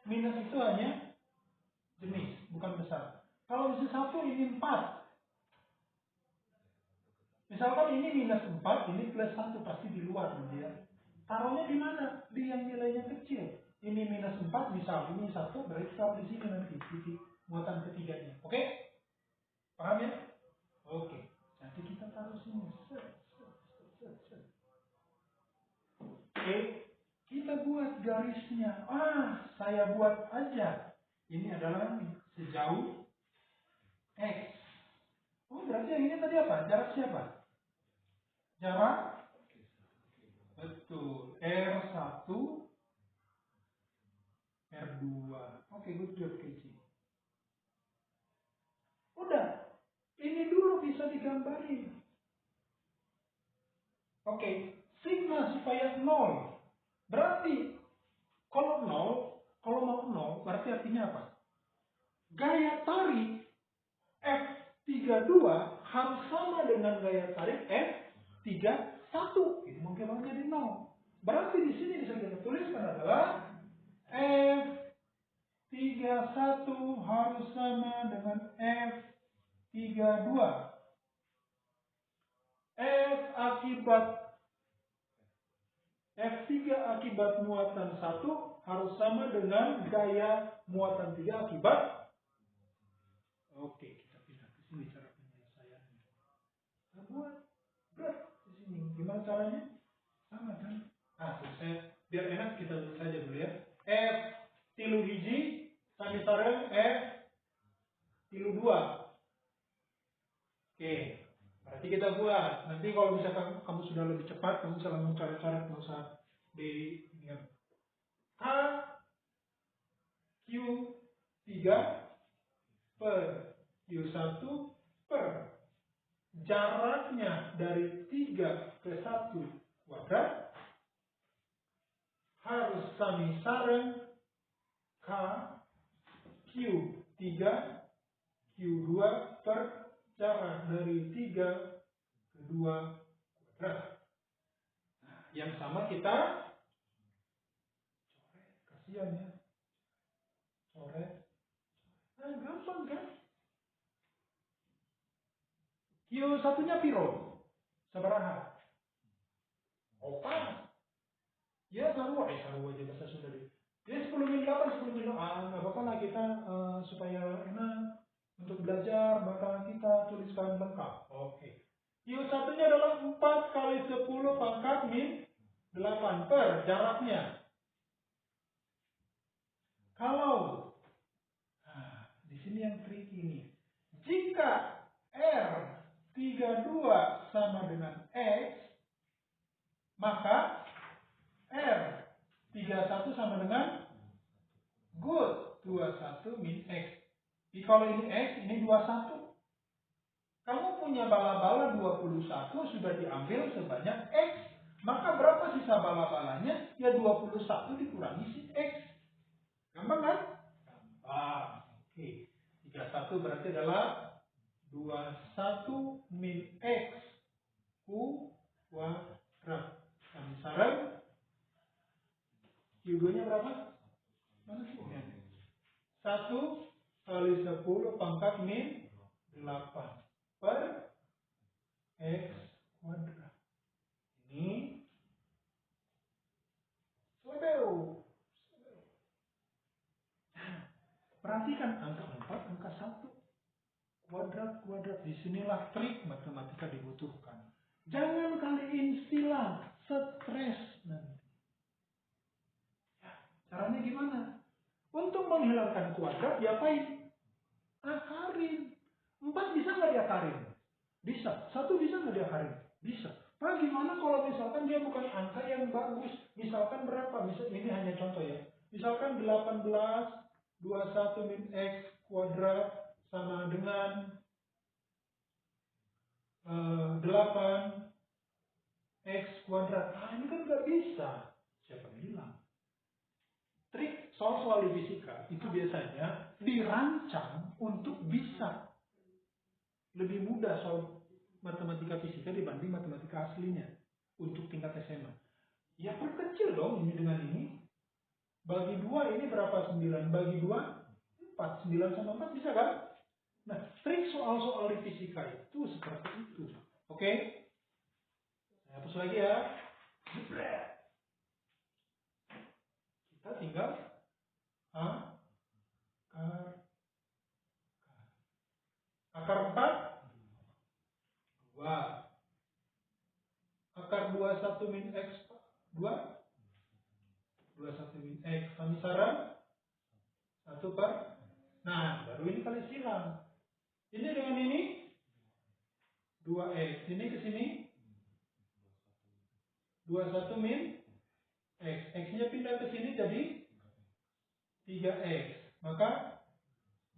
A: Minus itu hanya jenis, bukan besar. Kalau misalnya 1, ini 4. Misalkan ini minus 4, ini plus 1, pasti di luar. Ya. Taruhnya di mana? Di yang nilainya kecil. Ini minus 4, misal ini 1, berarti taruh di sini nanti. Titik muatan ketiganya. Oke? Paham ya? Oke. Jadi kita taruh sini. Oke. Kita buat garisnya. Saya buat aja. Ini adalah sejauh X. Oh, berarti yang ini tadi apa? Jarak siapa? Jarak? Betul. R1, R2. Oke, good job, Keci. Udah. Ini dulu bisa digambarin. Oke. Sigma supaya 0. Berarti, kalau mau 0, berarti artinya apa? Gaya tarik F32 harus sama dengan gaya tarik F31. Ini mungkin jadi 0. Berarti di sini bisa kita tuliskan adalah F31 harus sama dengan F32. F akibat F3 akibat muatan 1 harus sama dengan gaya muatan 3 akibat. Oke, kita pindah ke sini cara penyelesaiannya. Kita buat berat di sini. Gimana caranya? Sama kan? Saya biar enak kita tulis saja dulu ya. F tilu hiji sami sareng F tilu 2. Oke, berarti kita buat. Nanti kalau misalkan kamu sudah lebih cepat, kamu bisa langsung coret-coret, nggak usah diingat. H Q3 per Q1 per jaraknya dari 3 ke 1 kuadrat harus sami sareng K Q3 Q2 per jarak dari 3 ke 2 kuadrat. Nah, yang sama kita coret, kasihan ya. Coret. Nah, gampang kan? Q1-nya piro? Sabaraha? Opa. Ya, sarua aja bahasa Sunda deh. Dia 10 min kapan 10 min? Nggak apa-apa lah kita supaya enak untuk belajar, maka kita tuliskan lengkap. Oke. Q1-nya adalah 4 kali 10 pangkat min 8 per jaraknya. Kalau di sini yang tricky nih. Jika R32 sama dengan X, maka R31 sama dengan good 21 min X. Jadi kalau ini X, ini 21. Kamu punya bala-bala 21 sudah diambil sebanyak X. Maka berapa sisa bala-balanya? Ya 21 dikurangi si X. Gampang kan? Gampang. Oke. 31 berarti adalah 21 min X kuadrat. Kami sarang Q2-nya berapa? Mana sih? 1 kali 10 pangkat min 8 per X kuadrat. Ini Swabeu. Perhatikan angka 4, angka 1. Kuadrat. Disinilah trik matematika dibutuhkan. Jangan kaliin istilah, stres nanti. Caranya gimana? Untuk menghilangkan kuadrat, diapain? Akarin. 4 bisa nggak diakarin? Bisa. 1 bisa nggak diakarin? Bisa. Nah, gimana kalau misalkan dia bukan angka yang bagus? Misalkan berapa? Ini hanya contoh ya. Misalkan 18, 21 min X kuadrat sama dengan 8 X kuadrat. Ini kan nggak bisa. Siapa bilang? Trik soal-soal di fisika itu biasanya dirancang untuk bisa lebih mudah soal matematika fisika dibanding matematika aslinya untuk tingkat SMA. Ya perkecil dong ini dengan ini. Bagi 2 ini berapa? 9. Bagi 2, 4. 9 sama 4 bisa kan? Nah, trik soal-soal di fisika itu seperti itu. Oke? Saya hapus lagi ya. Kita tinggal akar 4, 2. Akar 21 min X 2, 21 min X. Kami saran 1 per. Nah, baru ini kali silang. Ini dengan ini 2X. Ini ke sini 21 min X. X-nya pindah ke sini jadi 3X. Maka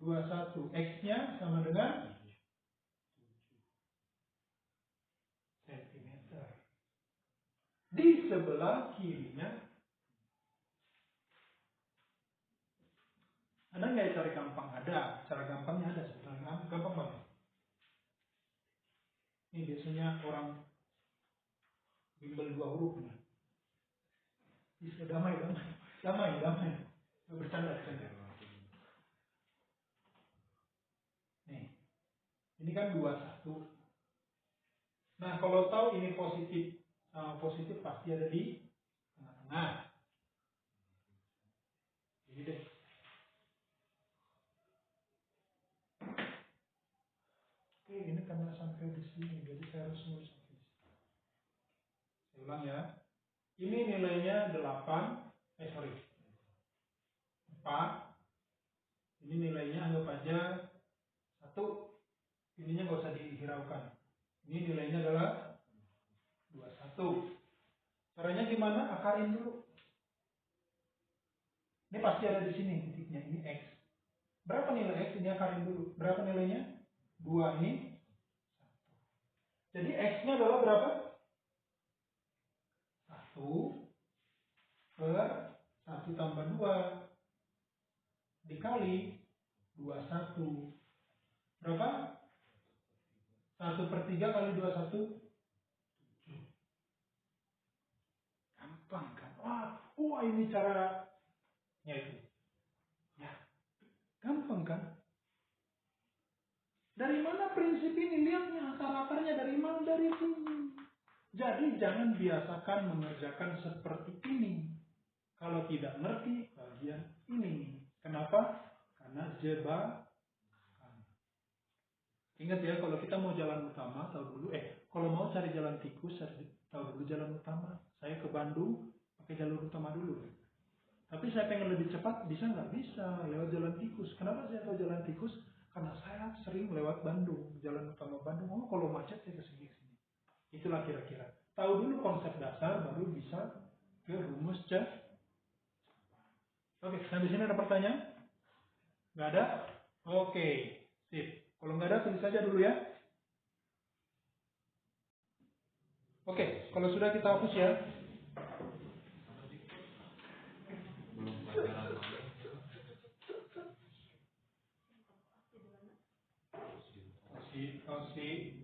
A: 21. X-nya sama dengan cm. Di sebelah kirinya ada nggak cara gampang? Ada. Cara gampangnya ada sebetulnya. Gampang banget. Ini biasanya orang bimbel 2 huruf nih. Bisa damai. Bercanda. Nih. Ini kan 21. Nah, kalau tahu ini positif pasti ada di Nah, ini deh. Oke, ini karena sampai di sini, jadi saya harus nulis sampai di sini. Saya ulang ya. Ini nilainya 4. Ini nilainya anggap aja 1. Ininya nggak usah dihiraukan. Ini nilainya adalah 21. Caranya gimana? Akarin dulu. Ini pasti ada di sini titiknya. Ini X. Berapa nilai X? Ini akarin dulu. Berapa nilainya? 2 ini 1. Jadi X-nya adalah berapa? 1 per 1 tambah 2 dikali 21. Berapa? 1/3 kali 21. Gampang kan? Wah ini caranya itu. Ya, gampang kan? Dari mana prinsip ini? Lihatnya, akar-akarnya dari mana? Dari sini. Jadi jangan biasakan mengerjakan seperti ini. Kalau tidak ngerti bagian ini. Kenapa? Karena jebakan. Ingat ya, kalau kita mau jalan utama, tahu dulu. Kalau mau cari jalan tikus, tahu dulu jalan utama. Saya ke Bandung, pakai jalur utama dulu. Tapi saya pengen lebih cepat, bisa nggak? Bisa, lewat jalan tikus. Kenapa saya tahu jalan tikus? Karena saya sering lewat Bandung, jalan utama Bandung. Oh, kalau macet saya kesini. Itulah kira-kira. Tahu dulu konsep dasar, baru bisa ke rumus cek. Oke, sampai sini ada pertanyaan? Nggak ada? Oke, sip. Kalau nggak ada, tulis saja dulu ya. Oke, kalau sudah kita hapus ya.
B: Belum pelajaran lagi.
A: Kasih.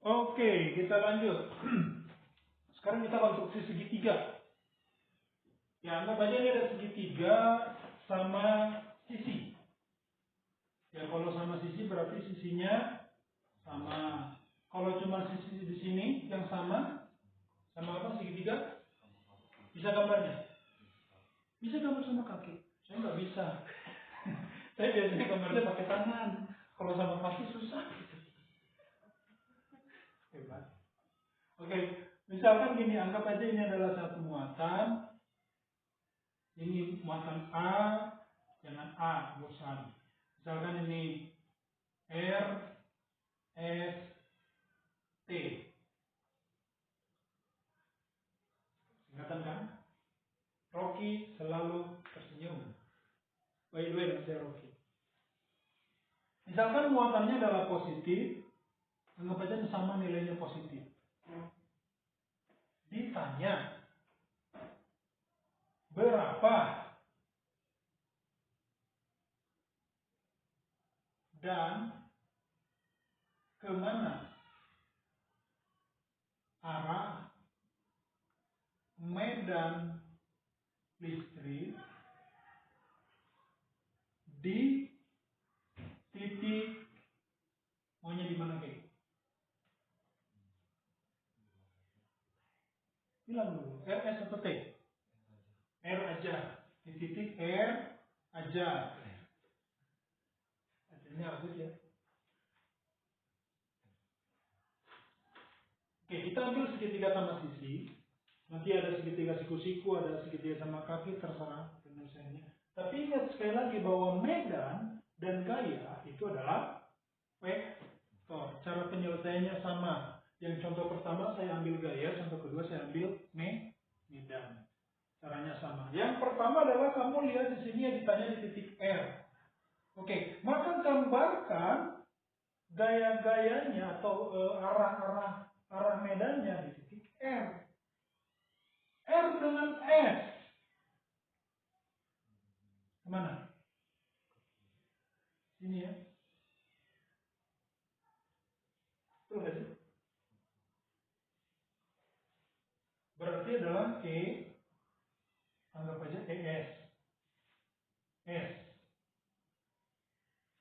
A: Oke, kita lanjut. Sekarang kita konstruksi segitiga. Ya, anggap aja ini ada segitiga sama sisi. Ya, kalau sama sisi berarti sisinya sama. Kalau cuma sisi di sini yang sama apa segitiga? Bisa gambarnya? Bisa gambar sama kaki. Saya nggak bisa. Saya biasanya gambarnya pakai tangan. Kalau sama kaki susah. Hebat. Oke, misalkan gini, anggap aja ini adalah satu muatan. Ini muatan A dengan A bosan. Misalkan ini R, S, T. Singkatan kan? Rocky selalu tersenyum. By the way, saya Rocky. Misalkan muatannya adalah positif, anggap aja sama nilainya positif. Ditanya, berapa dan kemana arah medan listrik di titik, maunya di mana kayak? Bilang dulu, RS atau T? R aja, di titik R aja. Ini harus ya. Oke, kita ambil segitiga sama sisi. Nanti ada segitiga siku-siku, ada segitiga sama kaki, terserah penyelesaiannya. Tapi ingat sekali lagi bahwa medan dan gaya itu adalah vektor. Cara penyelesaiannya sama. Yang contoh pertama saya ambil gaya, contoh kedua saya ambil medan. Caranya sama. Yang pertama adalah kamu lihat di sini yang ditanya di titik R. Oke, maka gambarkan gaya-gayanya atau arah medannya di titik R. R dengan S. Kemana? Sini ya. Betul nggak sih? Berarti adalah E. Anggap aja ES. S.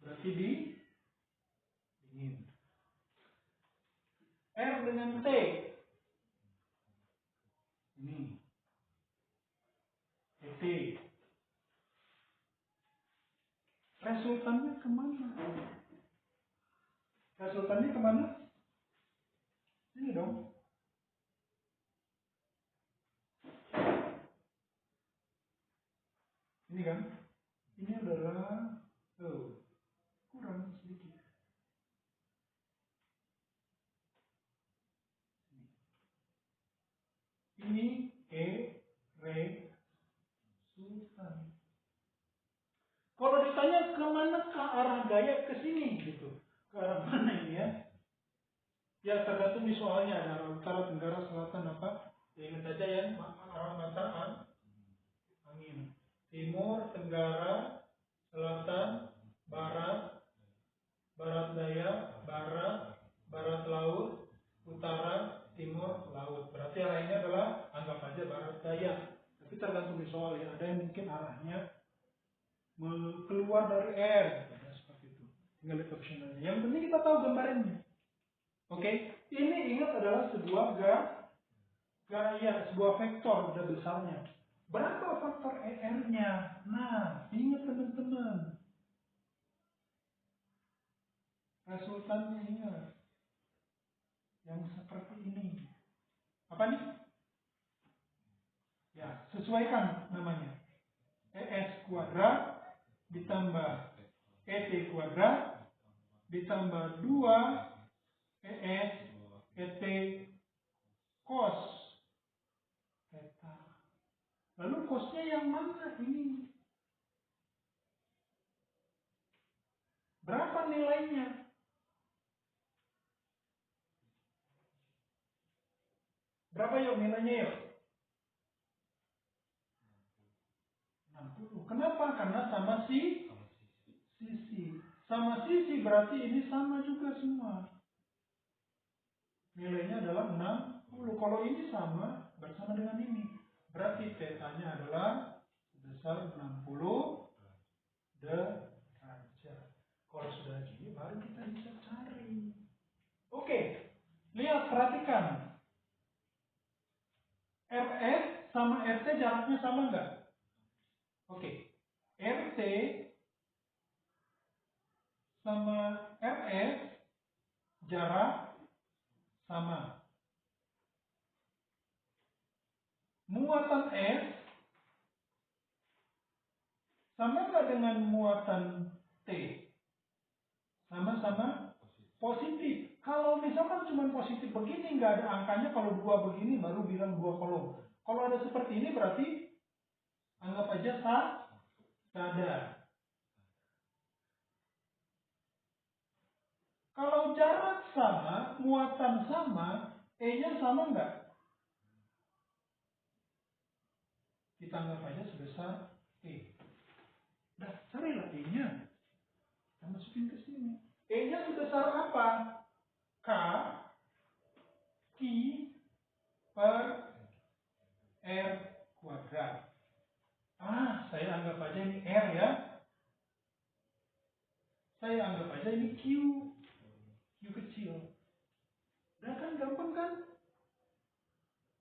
A: Berarti dingin. R dengan T. Ini ET. Resultannya kemana? Resultannya kemana? Ini dong. Ini kan? Ini adalah kurang sedikit. Ini resultan. Kalau ditanya kemana ke arah gaya ke sini gitu, ke arah mana ini ya? Ya tergantung di soalnya ada utara, tenggara, selatan apa. Ya, ingat saja ya arah mata angin. Timur, tenggara, selatan, barat, barat daya, barat laut, utara, timur, laut. Berarti arahnya adalah anggap aja barat daya. Tapi tergantung di soal ya. Ada yang mungkin arahnya keluar dari R, gitu, ya, seperti itu. Tinggal lihat optionalnya. Yang penting kita tahu gambarannya. Oke, ini ingat adalah sebuah gaya, sebuah vektor udah besarnya. Berapa faktor ER-nya? Nah, ingat teman-teman. Resultannya ingat. Yang seperti ini. Apa nih? Ya, sesuaikan namanya. ES kuadrat ditambah ET kuadrat ditambah 2 ES ET cos theta. Lalu cosnya yang mana ini? Berapa nilainya? Berapa yuk nilainya yuk? 60. Kenapa? Karena sama sisi. Sama sisi berarti ini sama juga semua. Nilainya adalah 60. Kalau ini sama, bersama dengan ini. Berarti θ-nya adalah sebesar 60 derajat. Kalau sudah gini, baru kita bisa cari. Oke, lihat, perhatikan. RS sama RT jaraknya sama nggak? Oke, RT sama RS jarak sama. Muatan S sama nggak dengan muatan T? Sama-sama positif. Kalau misalkan cuma positif begini, nggak ada angkanya, kalau 2 begini baru bilang 2 kolom. Kalau ada seperti ini berarti anggap aja sadar. Kalau jarak sama, muatan sama, E-nya sama nggak? Kita anggap aja sebesar E. Nah, carilah E-nya. Kita masukin ke sini. E-nya sebesar apa? K Q per R kuadrat. Saya anggap aja ini R ya. Saya anggap aja ini Q. Q kecil. Nah kan gampang kan?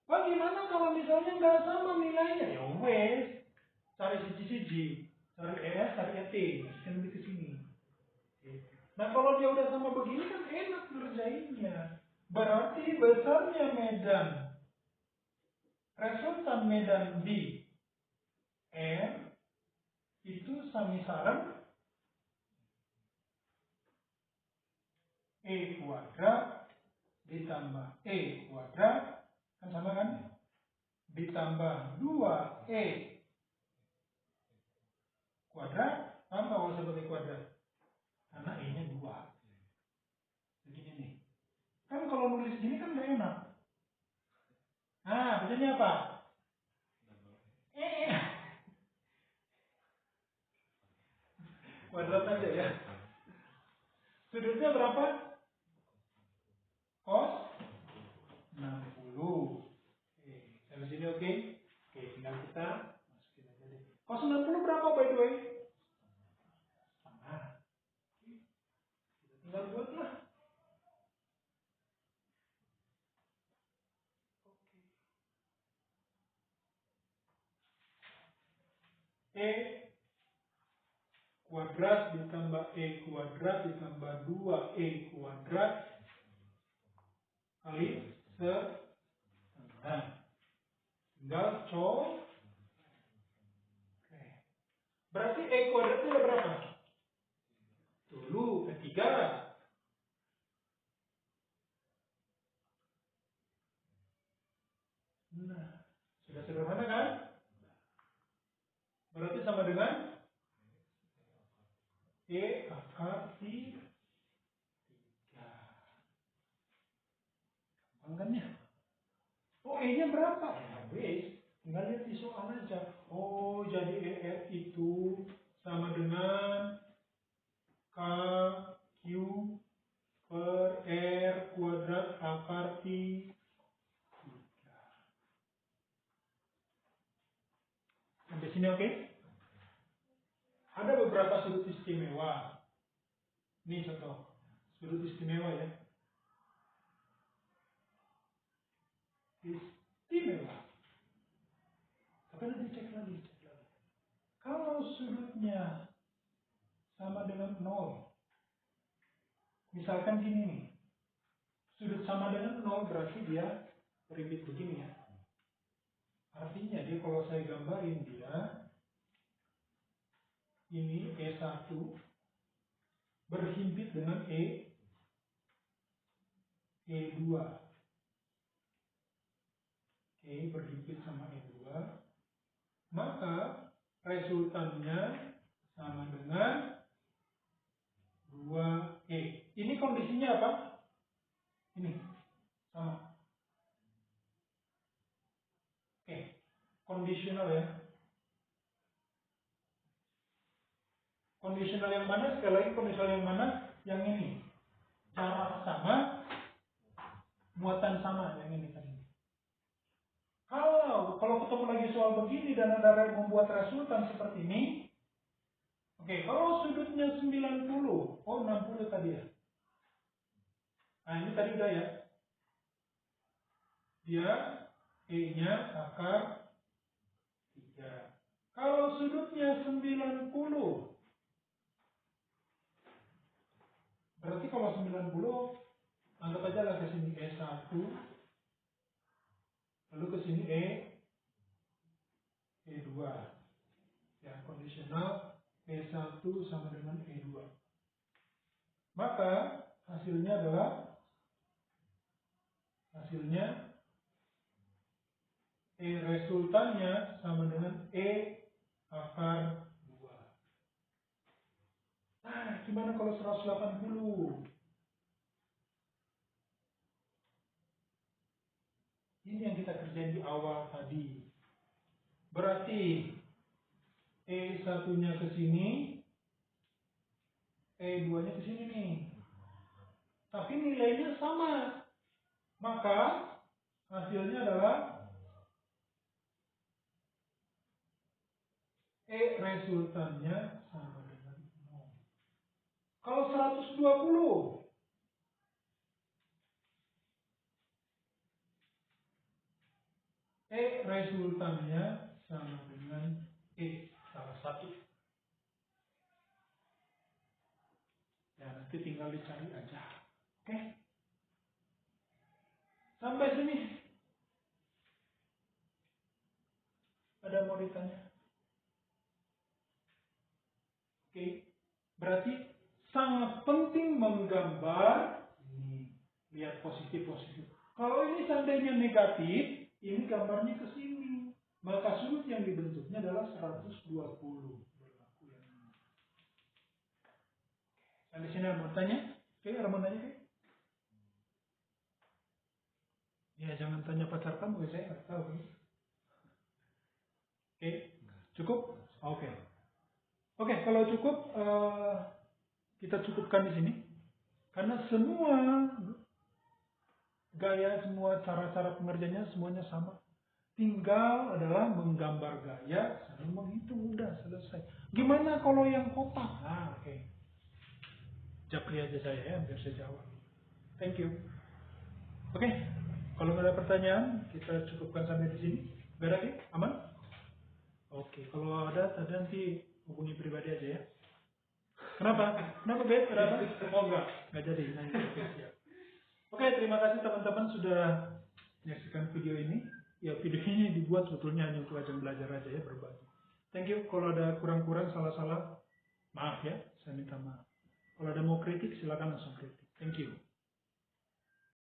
A: Bagaimana kalau misalnya nggak sama nilainya? Ya wes, cari siji-siji, cari ES, cari ET, masukin nanti ke sini. Nah kalau dia udah sama begini kan enak ngerjainnya. Berarti besarnya medan, resultan medan di R itu samisaran E kuadrat ditambah E kuadrat, kan sama kan? Ditambah 2E kuadrat, tambah kalau sebagai kuadrat. Karena E-nya 2. Begini nih. Kan kalau nulis gini kan gak enak. Bacanya apa? Kuadrat aja ya. Sudutnya berapa? Cos 60. Oke, sampai sini oke? Oke, tinggal kita masukin aja deh. Cos 60 berapa by the way? Setengah. Kita tinggal buat lah. Oke. E kuadrat ditambah E kuadrat ditambah 2E kuadrat kali setengah. Tinggal Oke. Berarti E kuadratnya ada berapa? Dulu ketiga. Nah, sudah sederhana kan? Berarti sama dengan E akar 3. Gampangnya. Oh, E-nya berapa? Ya, wes. Tinggal lihat di soal aja. Oh, jadi EF itu sama dengan K Q per R kuadrat akar 3. Sampai sini oke? Ada beberapa sudut istimewa. Ini contoh sudut istimewa ya. Istimewa. Tapi nanti cek lagi. Kalau sudutnya sama dengan 0, misalkan gini nih, sudut sama dengan 0 berarti dia berimbit begini ya. Artinya dia kalau saya gambarin dia, ini E1 berhimpit dengan E2. E berhimpit sama E2, maka resultannya sama dengan 2E. Ini kondisinya apa? Ini sama. Oke, kondisional ya. Kondisional yang mana? Sekali lagi kondisional yang mana? Yang ini. Jarak sama, muatan sama, yang ini tadi. Kalau ketemu lagi soal begini dan ada membuat resultan seperti ini, oke, kalau sudutnya 90, oh 60 tadi ya. Nah ini tadi udah ya. Dia E-nya akar 3. Kalau sudutnya 90, berarti kalau 90, anggap aja lah ke sini E1, lalu ke sini E2. Ya, kondisional E1 sama dengan E2. Maka hasilnya resultannya sama dengan E akar 2. Nah, gimana kalau 180? Ini yang kita kerjain di awal tadi. Berarti E1-nya ke sini, E2-nya ke sini nih. Tapi nilainya sama. Maka hasilnya adalah resultannya sama dengan 0. Kalau 120, resultannya sama dengan salah satu. Ya, nanti tinggal dicari aja. Oke? Sampai sini. Ada mau ditanya? Oke. Berarti sangat penting menggambar. Ini, lihat positif-positif. Kalau ini seandainya negatif, ini gambarnya ke sini. Maka sudut yang dibentuknya adalah 120. Berlaku yang ini. Sampai sini ada mau tanya? Oke, ada mau tanya? Ya, jangan tanya pacar kamu, saya nggak tahu. Oke, cukup? Oke. Oke, kalau cukup, kita cukupkan di sini. Karena semua gaya, semua cara-cara pengerjaannya semuanya sama. Tinggal adalah menggambar gaya, sambil menghitung, udah selesai. Gimana kalau yang kotak? Nah, oke. Japri aja saya ya, biar saya jawab. Thank you. Oke, kalau nggak ada pertanyaan, kita cukupkan sampai di sini. Berarti aman? Oke, kalau ada tadi nanti hubungi pribadi aja ya. Kenapa? Kenapa Bet? Kenapa? Oh enggak jadi. Nanti oke, siap. Oke, terima kasih teman-teman sudah menyaksikan video ini. Ya, video ini dibuat sebetulnya hanya untuk ajang belajar aja ya, berbagi. Thank you. Kalau ada kurang-kurang, salah-salah, maaf ya, saya minta maaf. Kalau ada mau kritik, silakan langsung kritik. Thank you.